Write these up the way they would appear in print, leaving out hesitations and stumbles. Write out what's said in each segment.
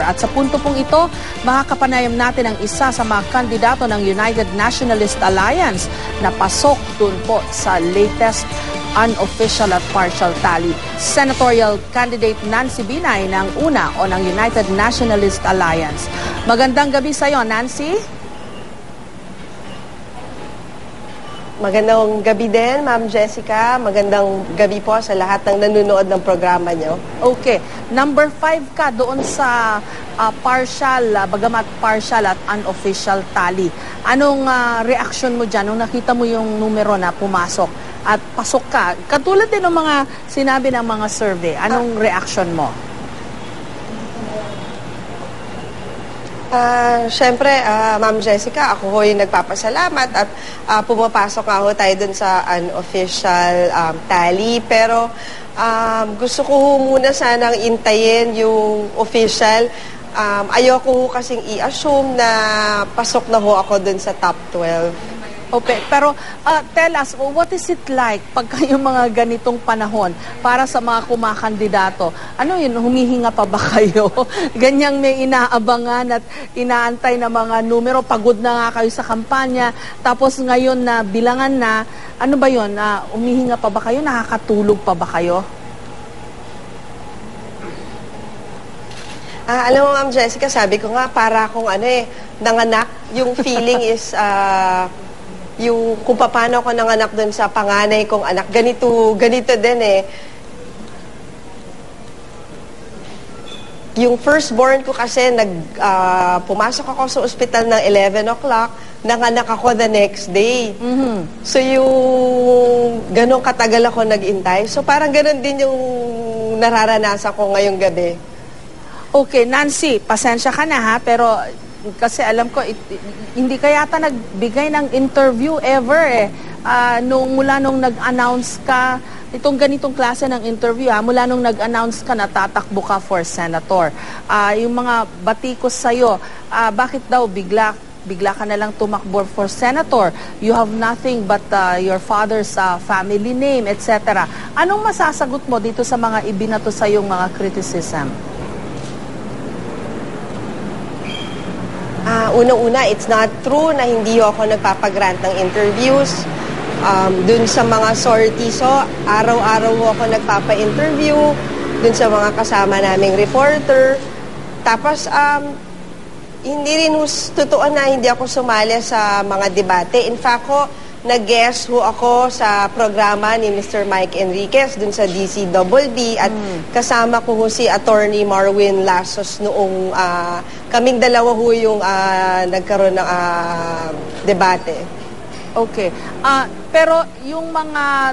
At sa punto pong ito, makakapanayam natin ang isa sa mga kandidato ng United Nationalist Alliance na pasok dun po sa latest unofficial at partial tally. Senatorial candidate Nancy Binay ng UNA o ng United Nationalist Alliance. Magandang gabi sa iyo, Nancy. Magandang gabi din, Ma'am Jessica. Magandang gabi po sa lahat ng nanonood ng programa nyo. Okay. Number 5 ka doon sa partial, bagamat partial at unofficial tally. Anong reaction mo dyan nung nakita mo yung numero na pumasok at pasok ka? Katulad din ng mga sinabi ng mga survey. Anong reaction mo? Siyempre, Ma'am Jessica, ako ho'y nagpapasalamat at pumapasok nga ho tayo dun sa unofficial tally. Pero gusto ko ho muna sanang intayin yung official. Ayoko ho kasing i-assume na pasok na ho ako dun sa top 12. Okay, pero tell us, what is it like pagka yung mga ganitong panahon para sa mga kumakandidato? Ano yun, humihinga pa ba kayo? Ganyang may inaabangan at inaantay na mga numero, pagod na nga kayo sa kampanya, tapos ngayon na bilangan na, ano ba yun, humihinga pa ba kayo? Nakakatulog pa ba kayo? Alam mo, Ma'am Jessica, sabi ko nga, para akong nanganak. Yung feeling is, yung kung paano ako nanganak doon sa panganay kong anak. Ganito din eh. Yung firstborn ko kasi, pumasok ako sa ospital ng 11 o'clock, nanganak ako the next day. Mm-hmm. So yung ganong katagal ako nag-intay. So parang ganon din yung nararanasan ko ngayong gabi. Okay, Nancy, pasensya ka na ha, pero kasi alam ko, hindi ka yata nagbigay ng interview ever mula nung nag-announce ka, itong ganitong klase ng interview mula nung nag-announce ka na tatakbo ka for senator. Yung mga batikos sa'yo, bakit daw bigla ka na lang tumakbo for senator? You have nothing but your father's family name, etc. Anong masasagot mo dito sa mga ibinato sa'yong mga criticism? Unang-una, it's not true na hindi ako nagpapagrant ng interviews. Dun sa mga sorties, araw-araw ako nagpapa-interview. Dun sa mga kasama naming reporter. Tapos, hindi rin totoo na hindi ako sumali sa mga debate. In fact, nag-guest ako sa programa ni Mr. Mike Enriquez dun sa DCWB at kasama ko si Attorney Marwin Lasos noong kaming dalawa yung nagkaroon ng debate. Okay. Pero yung mga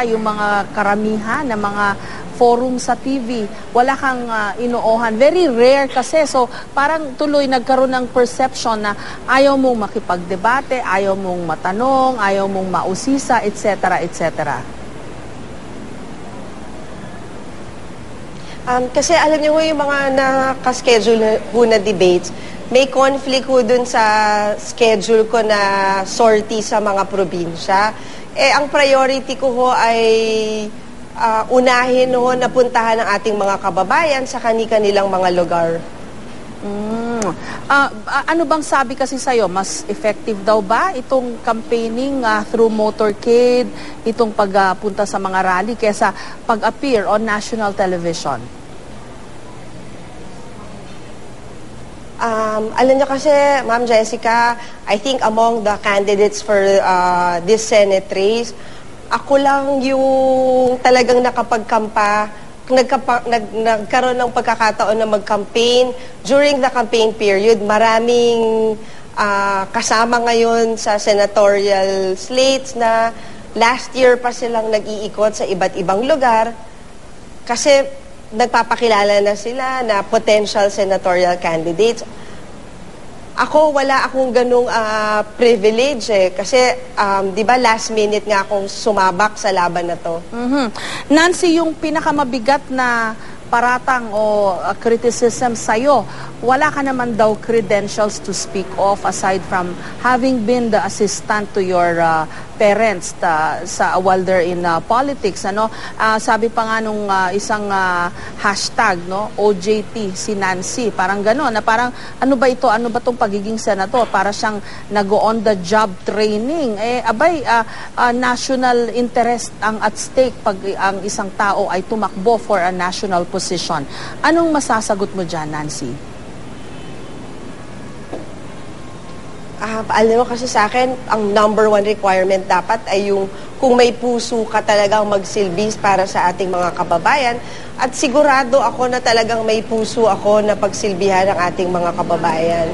yung mga karamihan na mga forum sa TV, wala kang inoohan. Very rare kasi. So, parang tuloy nagkaroon ng perception na ayaw mong makipagdebate, ayaw mong matanong, ayaw mong mausisa, etc., etc. Kasi alam niyo yung mga nakaschedule na debates, may conflict dun sa schedule ko na sortie sa mga probinsya. Ang priority ko ay unahin napuntahan ng ating mga kababayan sa kani-kanilang mga lugar. Ano bang sabi kasi sa'yo? Mas effective daw ba itong campaigning through motorcade, itong pagpunta sa mga rally kesa pag-appear on national television? Alam niyo kasi, Ma'am Jessica, I think among the candidates for this Senate race, ako lang yung talagang nagkaroon ng pagkakataon na mag-campaign. During the campaign period, maraming kasama ngayon sa senatorial slates na last year pa silang nag-iikot sa iba't ibang lugar kasi nagpapakilala na sila na potential senatorial candidates. Ako, wala akong ganung privilege kasi, di ba, last minute nga akong sumabak sa laban na to. Nancy, yung pinakamabigat na paratang o criticism sa'yo, wala ka naman daw credentials to speak of aside from having been the assistant to your parents while they're in politics, ano? Sabi pa nga nung isang hashtag, no, OJT si Nancy, parang gano'n, na parang ano ba ito, ano ba itong pagiging senator, para siyang nag-on the job training. National interest ang at stake pag ang isang tao ay tumakbo for a national position. Anong masasagot mo dyan, Nancy? Alam mo kasi sa akin, ang number one requirement dapat ay yung kung may puso ka talagang magsilbi para sa ating mga kababayan. At sigurado ako na talagang may puso ako na pagsilbihan ng ating mga kababayan.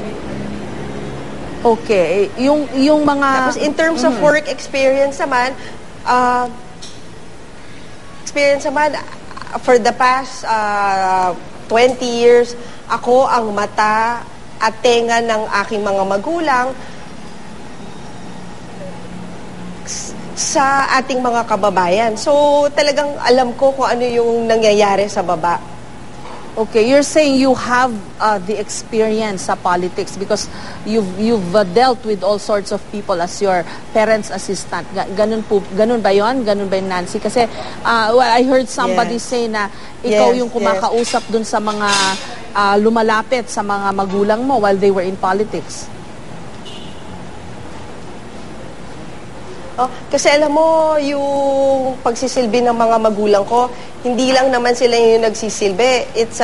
Okay. Yung mga... Tapos in terms of work experience naman, for the past 20 years, ako ang mata at tenga ng aking mga magulang sa ating mga kababayan. So, talagang alam ko kung ano yung nangyayari sa baba. Okay, you're saying you have the experience sa politics because you've dealt with all sorts of people as your parents' assistant. Ganun ba 'yon? Ganun ba 'yung Nancy? Kasi I heard somebody say na ikaw yung kumakausap dun sa mga lumalapit sa mga magulang mo while they were in politics. Kasi alam mo, yung pagsisilbi ng mga magulang ko, hindi lang naman sila yung nagsisilbi. It's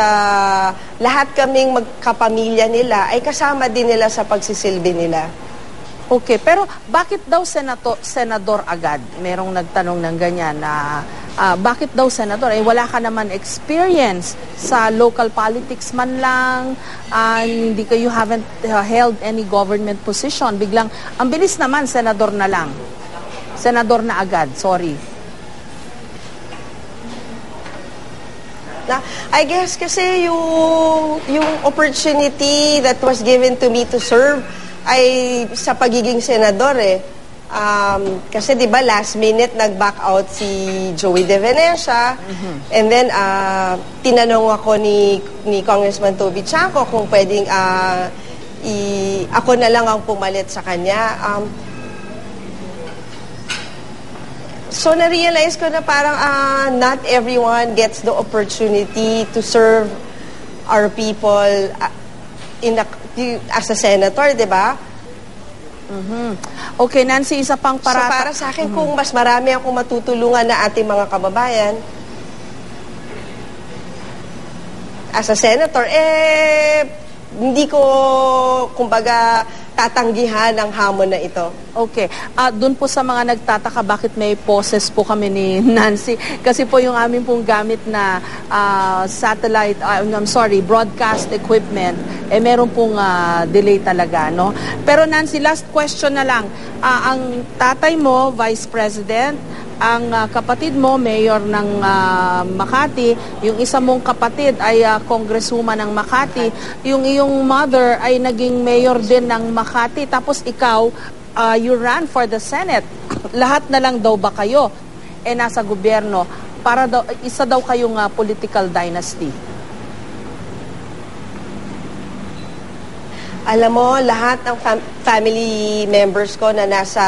lahat kaming magkapamilya nila ay kasama din nila sa pagsisilbi nila. Okay, pero bakit daw senador agad? Merong nagtanong ng ganyan na bakit daw senador? Wala ka naman experience sa local politics man lang, you haven't held any government position. Biglang, ang bilis naman, senador na lang. Senador na agad, sorry. I guess kasi yung opportunity that was given to me to serve ay sa pagiging senador eh. Kasi 'di ba last minute nag-back out si Joey De Venecia, and then tinanong ako ni Congressman Toby Chanco kung pwedeng ako na lang ang pumalit sa kanya. So na-realize ko na parang not everyone gets the opportunity to serve our people as a senator, 'di ba? Okay, Nancy, isa pang So para sa akin, kung mas marami akong matutulungan na ating mga kababayan as a senator, hindi ko, kumbaga, tatanggihan ang hamon na ito. Okay. Doon po sa mga nagtataka bakit may poses po kami ni Nancy. Kasi po yung aming pong gamit na broadcast equipment, meron pong delay talaga, no? Pero Nancy, last question na lang. Ang tatay mo, Vice President, ang kapatid mo, mayor ng Makati, yung isa mong kapatid ay congresswoman ng Makati, yung iyong mother ay naging mayor din ng Makati, tapos ikaw, you ran for the Senate. Lahat na lang daw ba kayo nasa gobyerno? Para daw, isa daw kayong political dynasty. Alam mo, lahat ng family members ko na nasa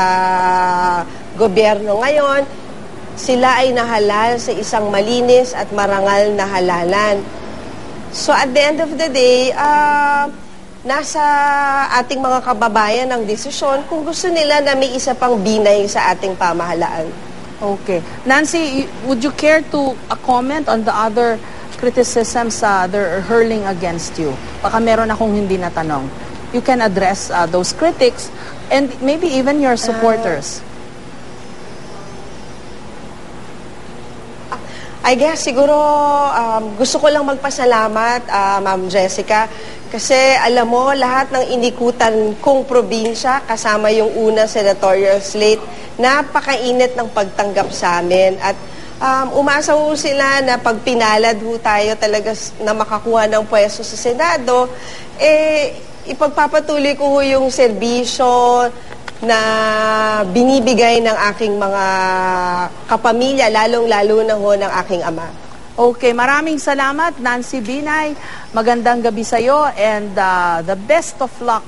gobyerno ngayon, sila ay nahalal sa isang malinis at marangal na halalan. So at the end of the day, nasa ating mga kababayan ang desisyon kung gusto nila na may isa pang binay sa ating pamahalaan. Okay. Nancy, would you care to comment on the other criticisms they're hurling against you? Baka meron akong hindi natanong. You can address those critics and maybe even your supporters. I guess siguro gusto ko lang magpasalamat, Ma'am Jessica, kasi alam mo, lahat ng inikutan kong probinsya, kasama yung una senatorial slate, napakainit ng pagtanggap sa amin. At umasa ho sila na pag pinalad ho tayo talaga na makakuha ng pwesto sa Senado, ipagpapatuloy ko ho yung serbisyo na binibigay ng aking mga kapamilya, lalong-lalo na ho ng aking ama. Okay, maraming salamat, Nancy Binay. Magandang gabi sa iyo and the best of luck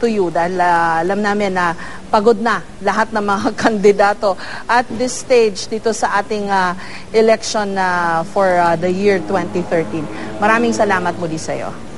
to you dahil alam namin na pagod na lahat ng mga kandidato at this stage dito sa ating election for the year 2013. Maraming salamat muli sa iyo.